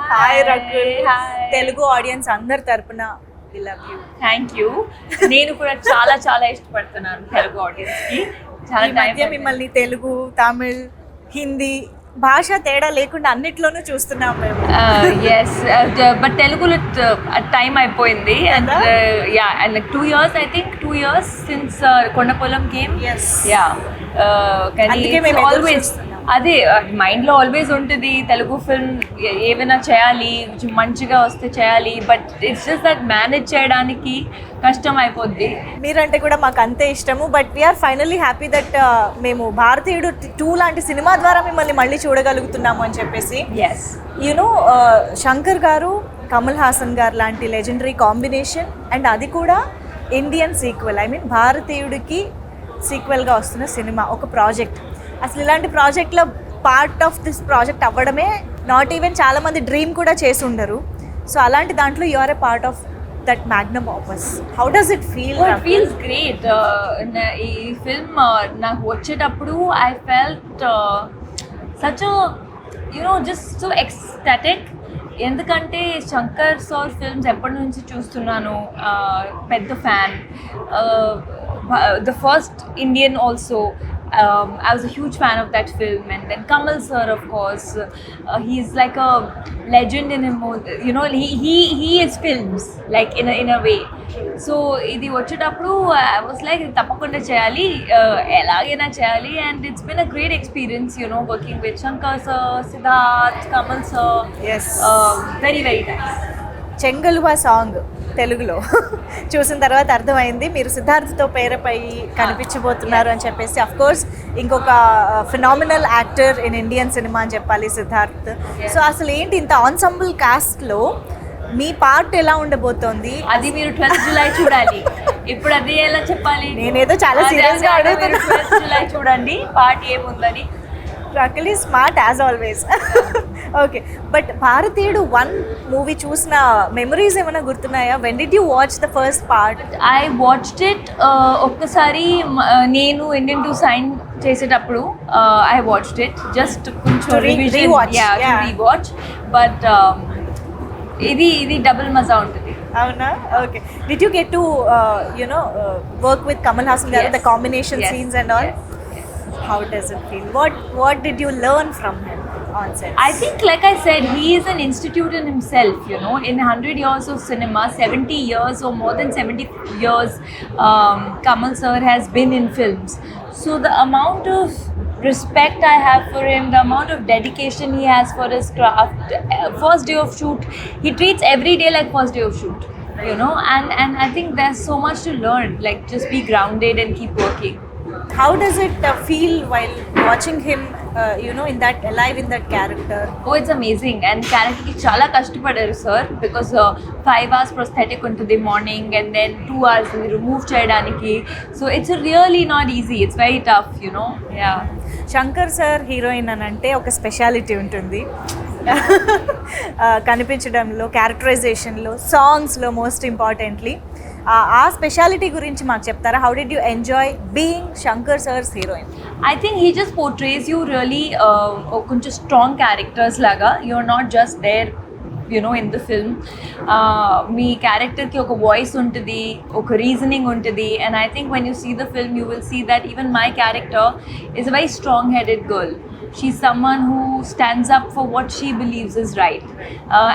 Hi Rakul. Hi. Telugu audience అందరి తరపున we love you. Thank you. నేను కూడా చాలా చాలా ఇష్టపడుతున్నాను తెలుగు ఆడియన్స్ కి. చాలా ఈ మధ్య మిమ్మల్ని తెలుగు, తమిళ్, హిందీ భాష తేడా లేకుండా అన్నిట్లోనూ చూస్తున్నాం మేము. ఎస్ బట్ తెలుగులో టైం అయిపోయింది and yeah and like 2 years I think 2 years since Kondapolam game. Yes. Yeah కానీ అందుకే మేము ఎదురు ఆల్వేస్ చూస్తున్నాం. అదే మైండ్లో ఆల్వేస్ ఉంటుంది తెలుగు ఫిల్మ్ ఏమైనా చేయాలి, మంచిగా వస్తే చేయాలి, but it's just that manage చేయడానికి కష్టం అయిపోద్ది. మీరంటే కూడా మాకు అంతే ఇష్టము. But we are finally happy that మేము భారతీయుడు 2 లాంటి సినిమా ద్వారా మిమ్మల్ని మళ్ళీ చూడగలుగుతున్నాము అని చెప్పేసి. ఎస్ యూనో శంకర్ గారు, కమల్ హాసన్ గారు లాంటి లెజెండరీ కాంబినేషన్ అండ్ అది కూడా ఇండియన్ సీక్వెల్, ఐ మీన్ భారతీయుడికి సీక్వెల్గా వస్తున్న సినిమా, ఒక ప్రాజెక్ట్. అసలు ఇలాంటి ప్రాజెక్ట్లో పార్ట్ ఆఫ్ దిస్ ప్రాజెక్ట్ అవ్వడమే నాట్ ఈవెన్ చాలామంది డ్రీమ్ కూడా చేసి ఉండరు. సో అలాంటి దాంట్లో you are a part of that magnum opus. How does it feel? It feels great. ఈ ఫిల్మ్ నాకు వచ్చేటప్పుడు I felt such just so ecstatic. ఎందుకంటే శంకర్ సార్ ఫిల్మ్స్ ఎప్పటి నుంచి చూస్తున్నాను, పెద్ద fan. The first Indian also. I was a huge fan of that film, and then Kamal sir, of course, he's like a legend in him. You know, he is films like in a way. So idi vachetapudu I was like tappakunda cheyali, elagena cheyali, and it's been a great experience, you know, working with Shankar sir, Siddharth, Kamal sir. Yes. Very very nice. Chengaluva song తెలుగులో చూసిన తర్వాత అర్థమైంది మీరు సిద్ధార్థ్తో పేరుపై కనిపించబోతున్నారు అని చెప్పేసి. Of course ఇంకొక phenomenal actor in Indian cinema అని చెప్పాలి సిద్ధార్థ్. సో అసలు ఏంటి ఇంత ఆన్సంబుల్ కాస్ట్లో మీ పార్ట్ ఎలా ఉండబోతోంది? అది మీరు 12th July చూడాలి. ఇప్పుడు అది ఎలా చెప్పాలి? నేనేదో చాలా సీరియస్గా అడుగుతున్నా. 12th July చూడండి పార్ట్ ఏముందని. Rakul is smart as always. Okay, but Bharateeyudu 1 movie చూసిన మెమరీస్ ఏమైనా గుర్తున్నాయా? When did you watch the first part? I watched it ఒక్కసారి నేను ఇండియన్ టు సైన్ చేసేటప్పుడు ఐ వాచ్డ్ ఇట్ జస్ట్ కొంచెం రీవాచ్. బట్ ఇది డబుల్ మజా ఉంటుంది. అవునా? Okay. Did you get to you know work with Kamal Haasan గారు, the combination scenes and all? How does it feel? What did you learn from him on set? I think, like I said, he is an institute in himself, you know. In 100 years of cinema, 70 years or more than 70 years, Kamal sir has been in films. So the amount of respect I have for him, the amount of dedication he has for his craft, first day of shoot, he treats every day like first day of shoot, you know. And I think there's so much to learn, like just be grounded and keep working. How does it feel while watching him, you know, in that alive in that character? Oh, it's amazing. And character ki chala kashtapadaaru sir, because 5 hours prosthetic untundi morning and then 2 hours remove cheyadaniki. So it's really not easy. It's very tough, you know. Yeah. Shankar sir heroine అని అంటే ఒక speciality ఉంటుంది. కనిపించడంలో, క్యారెక్టరైజేషన్లో, సాంగ్స్లో most importantly. ఆ speciality గురించి మాకు చెప్తారా? How did you enjoy being Shankar sir's heroine? I think he just portrays you really కొంచెం strong characters laga. You're not just there, you know, in the film. మీ క్యారెక్టర్కి ఒక వాయిస్ ఉంటుంది, ఒక రీజనింగ్ ఉంటుంది. And I think when you see the film, you will see that even my character is a very strong-headed girl. She's someone who stands up for what she believes is right.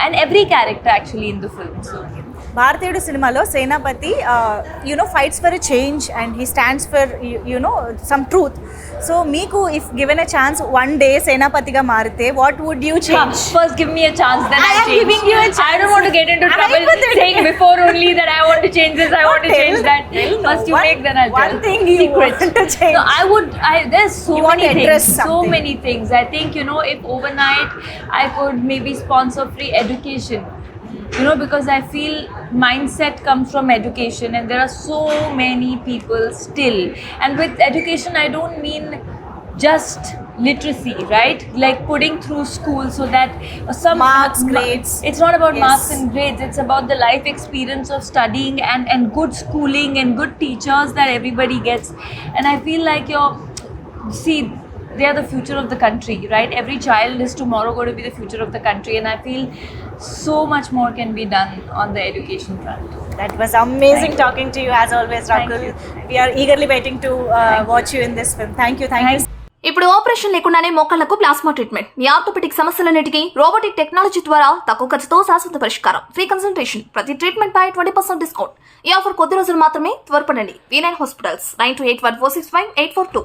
And every character actually in the film. So Bharateeyudu సినిమాలో Senapathi you know fights for a change and he stands for you know some truth. So మీకు if given a chance one day సేనాపతిగా మారితే what would you change? First give me a chance, then I am change. giving you a chance. I don't want to get into trouble saying before only that I want to change this, I want to change that. First you make, then I'll tell. One thing you want to change. No, there's so You want many to things, address so something. many things. I think, you know, if overnight I could maybe sponsor free education, you know, because I feel mindset comes from education, and there are so many people still. And with education, I don't mean just literacy, right? Like putting through school so that some marks, grades. It's not about Yes. marks and grades. It's about the life experience of studying and good schooling and good teachers that everybody gets. And I feel like see, they are the future of the country, right? Every child is tomorrow going to be the future of the country, and I feel so much more can be done on the education front. That was amazing Thank you. talking to you as always, Thank Rakul. you. We are eagerly waiting to watch you in this film. Thank you. ఇప్పుడు operation లేకుండానే మోకాళ్లకు plasma treatment, మీ orthopaedic సమస్యలన్నిటికీ robotic technology ద్వారా తక్కువ ఖర్చుతో శాశ్వత పరిష్కారం, free consultation, ప్రతి treatment పై 20% discount. ఈ ఆఫర్ కొద్ది రోజులు మాత్రమే, త్వరపడండి. V9 hospitals 9281465842.